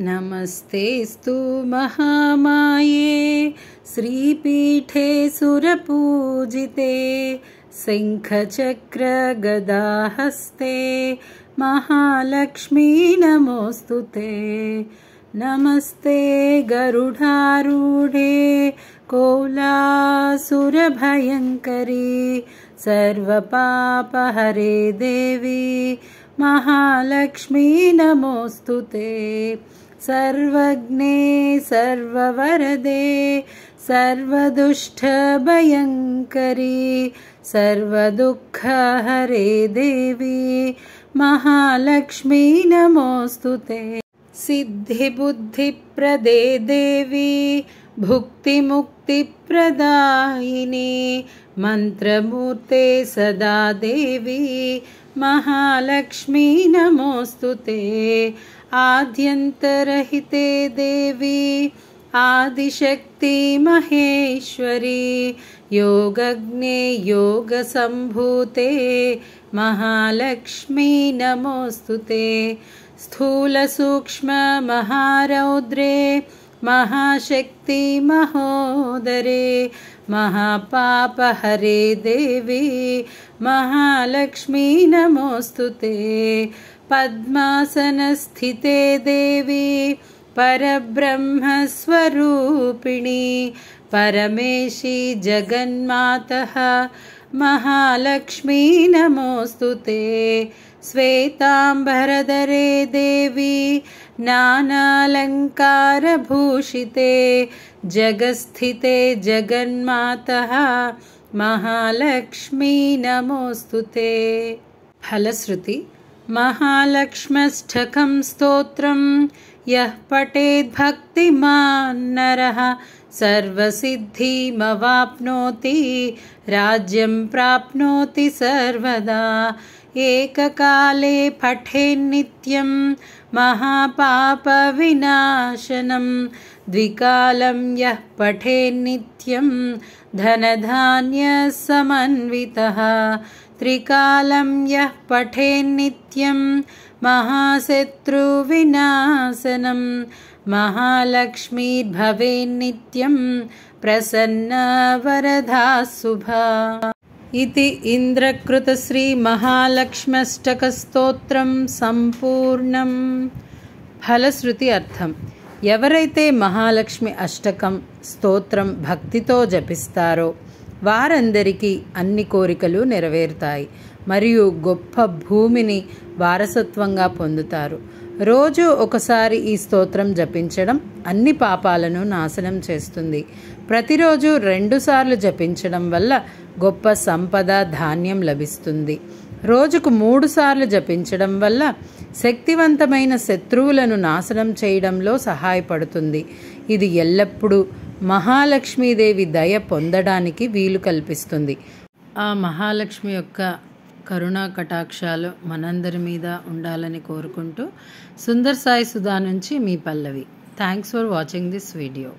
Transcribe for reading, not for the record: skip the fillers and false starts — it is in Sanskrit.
नमस्तेस्तु महामाये श्रीपीठे सुरपूजिते शंखचक्र गदाहस्ते महालक्ष्मी नमोस्तुते। नमस्ते गरुडारूढे कोलासुरभयंकरी सर्वपापहरे देवी महालक्ष्मी नमोस्तुते। सर्वज्ञे सर्ववरदे सर्वदुष्टभयंकरी सर्वदुःखहरे देवी महालक्ष्मी नमोस्तुते। सिद्धिबुद्धिप्रदे देवी भुक्तिमुक्तिप्रदायिनी मंत्रमूर्ते सदा देवी महालक्ष्मी नमोस्तुते। आद्यन्तरहिते देवी आदिशक्ति महेश्वरी योगज्ञे योगसम्भूते महालक्ष्मी नमोस्तुते। स्थूल सूक्ष्म महारौद्रे महाशक्ति महोदरे महापापहरे देवी महालक्ष्मी नमोस्तुते। पद्मासनस्थिते देवी परब्रह्मस्वरूपिणी परमेशी जगन्मातः महालक्ष्मी नमोस्तुते। श्वेतांबरधरे देवी नानालंकारभूषिते जगस्थिते जगन्मातः महालक्ष्मी नमोस्तुते। फलश्रुति महालक्ष्म्यष्टकं स्तोत्रं यः पठेत् भक्तिमान् नरः सर्वसिद्धिमवाप्नोति राज्यं प्राप्नोति सर्वदा। एककाले पठेन्नित्यं महापापविनाशनं द्विकालं यः पठेन्नित्यं धनधान्यसमन्वितः त्रिकालं यः पठेन्नित्यं महाशत्रुविनाशनं महालक्ष्मीर्भवेन्नित्यं प्रसन्ना वरदा शुभा। इति इंद्रकृत श्री महालक्ष्म्यष्टक स्तोत्रं संपूर्णं। फलश्रुति अर्थం ఎవరైతే మహాలక్ష్మి అష్టకం స్తోత్రం భక్తితో జపిస్తారో వారందరికీ అన్ని కోరికలు నెరవేరుతాయి మరియు గొప్ప భూమిని వారసత్వంగా పొందుతారు। రోజు ఒకసారి ఈ స్తోత్రం జపించడం అన్ని పాపాలను నాశనం చేస్తుంది। ప్రతిరోజు 2 సార్లు జపించడం వల్ల గొప్ప సంపద ధాన్యం లభిస్తుంది। రోజుకు 3 సార్లు జపించడం వల్ల శక్తివంతమైన శత్రువులను నాశనం చేయడంలో సహాయపడుతుంది। ఇది ఎల్లప్పుడూ మహాలక్ష్మీదేవి దయ పొందడానికి వీలు కల్పిస్తుంది। ఆ మహాలక్ష్మి యొక్క కరుణా కటాక్షాలు మనందరి మీద ఉండాలని కోరుకుంటూ సుందర్ సాయి సుధా నుంచి మీ Pallavi. Thanks for watching this video.